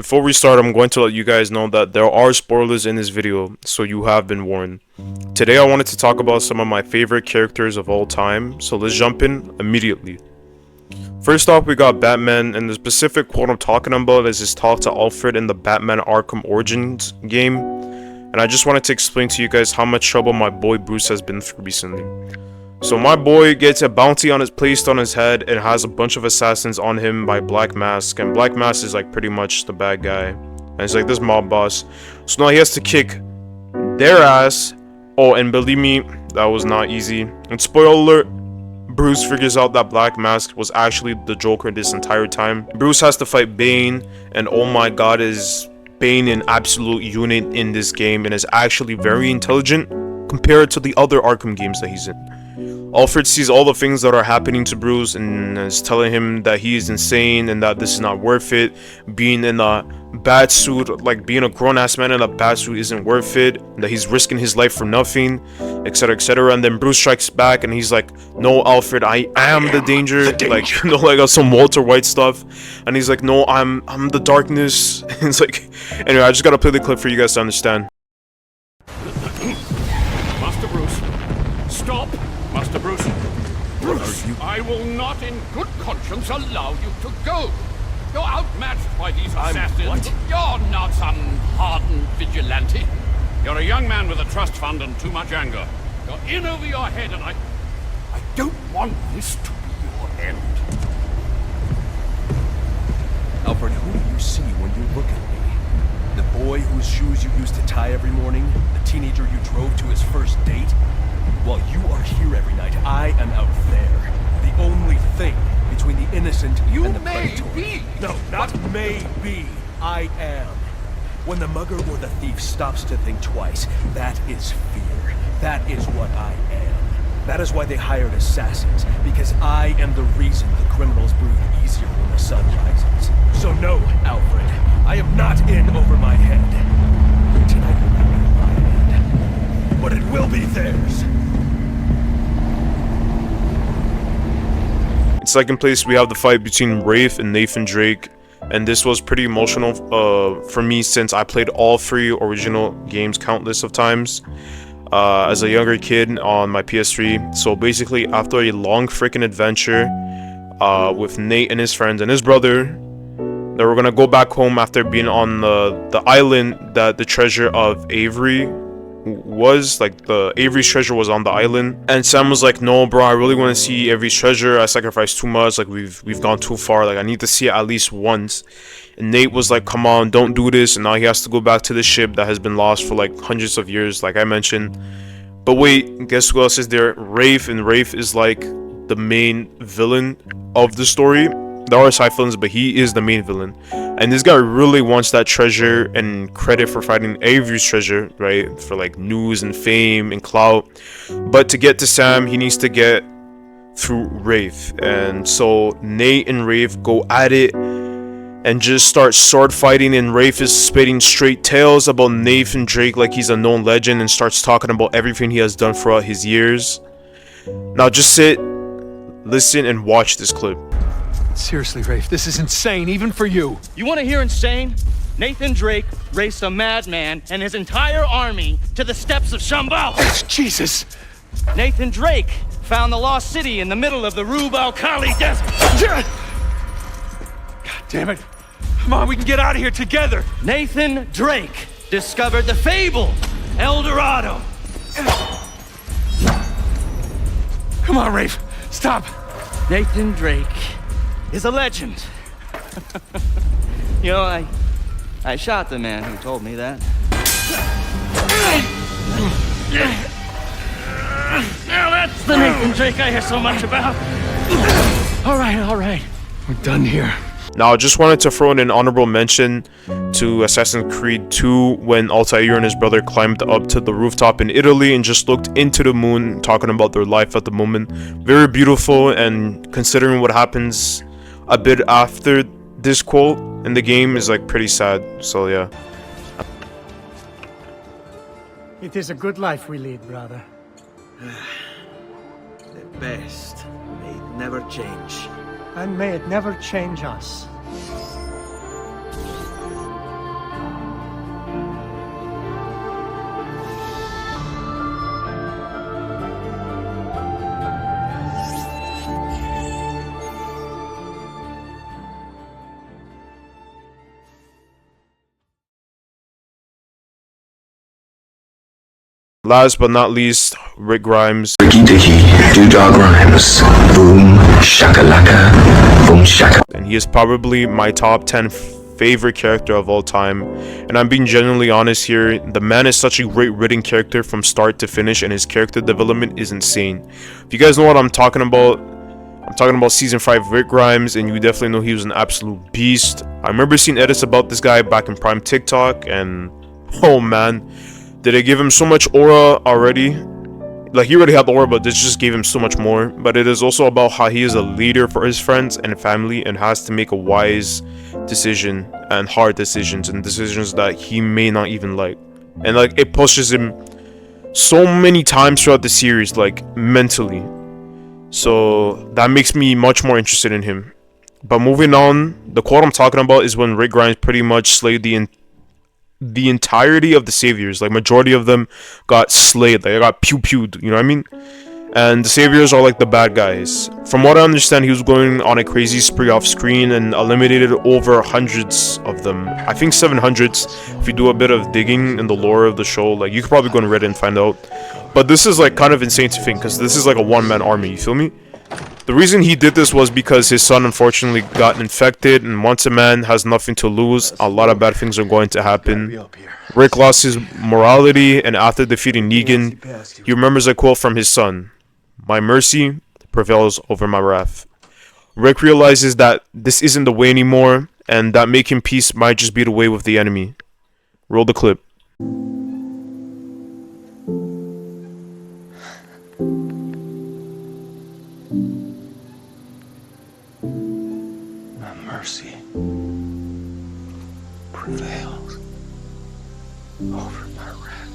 Before we start, I'm going to let you guys know that there are spoilers in this video, so you have been warned. Today I wanted to talk about some of my favorite characters of all time, so let's jump in immediately. First off, we got Batman, and the specific quote I'm talking about is his talk to Alfred in the Batman Arkham Origins game. And I just wanted to explain to you guys how much trouble my boy Bruce has been through recently. So my boy gets a bounty placed on his head and has a bunch of assassins on him by Black Mask, and Black Mask is like pretty much the bad guy, and it's like this mob boss. So now he has to kick their ass. Oh, and believe me, that was not easy. And spoiler alert, Bruce figures out that Black Mask was actually the Joker this entire time. Bruce has to fight Bane, and oh my god, is Bane an absolute unit in this game and is actually very intelligent compared to the other Arkham games that he's in. Alfred sees all the things that are happening to Bruce and is telling him that he is insane and that this is not worth it. Being in a bad suit, like being a grown-ass man in a bad suit isn't worth it. That he's risking his life for nothing, etc, etc. And then Bruce strikes back and he's like, no, Alfred, I am the danger. Like, you know, like some Walter White stuff. And he's like, no, I'm the darkness. And it's like, anyway, I just gotta play the clip for you guys to understand. Master Bruce, stop! Master Bruce, I will not in good conscience allow you to go. You're outmatched by these assassins. What? You're not some hardened vigilante. You're a young man with a trust fund and too much anger. You're in over your head, and I don't want this to be your end. Alfred, who do you see when you look at me? The boy whose shoes you used to tie every morning? The teenager you drove to his first date? While you are here every night, I am out there. The only thing between the innocent and the predator. Be. No, not maybe. I am. When the mugger or the thief stops to think twice, that is fear. That is what I am. That is why they hired assassins, because I am the reason the criminals breathe easier when the sun rises. So no, Alfred, I am not in over my head. Tonight will not be my head, but it will be theirs. In second place, we have the fight between Rafe and Nathan Drake, and this was pretty emotional for me since I played all three original games countless of times as a younger kid on my PS3. So basically, after a long freaking adventure with Nate and his friends and his brother, they were gonna go back home after being on the island that the treasure of Avery was. Like, the Avery's treasure was on the island, and Sam was like, no bro, I really want to see Avery's treasure. I sacrificed too much, like we've gone too far, like I need to see it at least once. And Nate was like, come on, don't do this. And now he has to go back to the ship that has been lost for like hundreds of years, like I mentioned. But wait, guess who else is there? Rafe. And Rafe is like the main villain of the story. There are side villains, but he is the main villain. And this guy really wants that treasure and credit for finding Avery's treasure, right? For like news and fame and clout. But to get to Sam, he needs to get through Rafe. And so Nate and Rafe go at it and just start sword fighting, and Rafe is spitting straight tales about Nathan Drake like he's a known legend and starts talking about everything he has done throughout his years. Now just sit, listen, and watch this clip. Seriously, Rafe, this is insane, even for you. You want to hear insane? Nathan Drake raced a madman and his entire army to the steppes of Shambhala. Jesus! Nathan Drake found the lost city in the middle of the Rub al-Khali desert. God damn it. Come on, we can get out of here together. Nathan Drake discovered the fabled El Dorado. Come on, Rafe, stop. Nathan Drake is a legend. You know, I shot the man who told me that. Now that's the Nathan Drake I hear so much about. All right. We're done here. Now I just wanted to throw in an honorable mention to Assassin's Creed 2 when Altair and his brother climbed up to the rooftop in Italy and just looked into the moon, talking about their life at the moment. Very beautiful, and considering what happens a bit after this quote in the game is like pretty sad. So yeah. It is a good life we lead, brother. The best. May it never change. And may it never change us. Last but not least, Rick Grimes. Ricky Dicky, Doodah Grimes, boom, shakalaka, boom shaka. And he is probably my top 10 favorite character of all time. And I'm being genuinely honest here, the man is such a great written character from start to finish, and his character development is insane. If you guys know what I'm talking about season 5 Rick Grimes, and you definitely know he was an absolute beast. I remember seeing edits about this guy back in prime TikTok, and oh man, did it give him so much aura already. Like, he already had the aura, but this just gave him so much more. But it is also about how he is a leader for his friends and family, and has to make a wise decision and hard decisions, and decisions that he may not even like. And like, it pushes him so many times throughout the series, like mentally. So that makes me much more interested in him. But moving on, the quote I'm talking about is when Rick Grimes pretty much slayed the entirety of the saviors. Like, majority of them got slayed. Like, they got pew-pewed, you know what I mean? And the saviors are like the bad guys. From what I understand, he was going on a crazy spree off screen and eliminated over hundreds of them. I think 700s if you do a bit of digging in the lore of the show. Like, you could probably go on Reddit and find out. But this is like kind of insane to think, because this is like a one-man army, you feel me? The reason he did this was because his son unfortunately got infected, and once a man has nothing to lose, a lot of bad things are going to happen. Rick lost his morality, and after defeating Negan, he remembers a quote from his son: "My mercy prevails over my wrath." Rick realizes that this isn't the way anymore, and that making peace might just be the way with the enemy. Roll the clip. Mercy prevails over my wrath.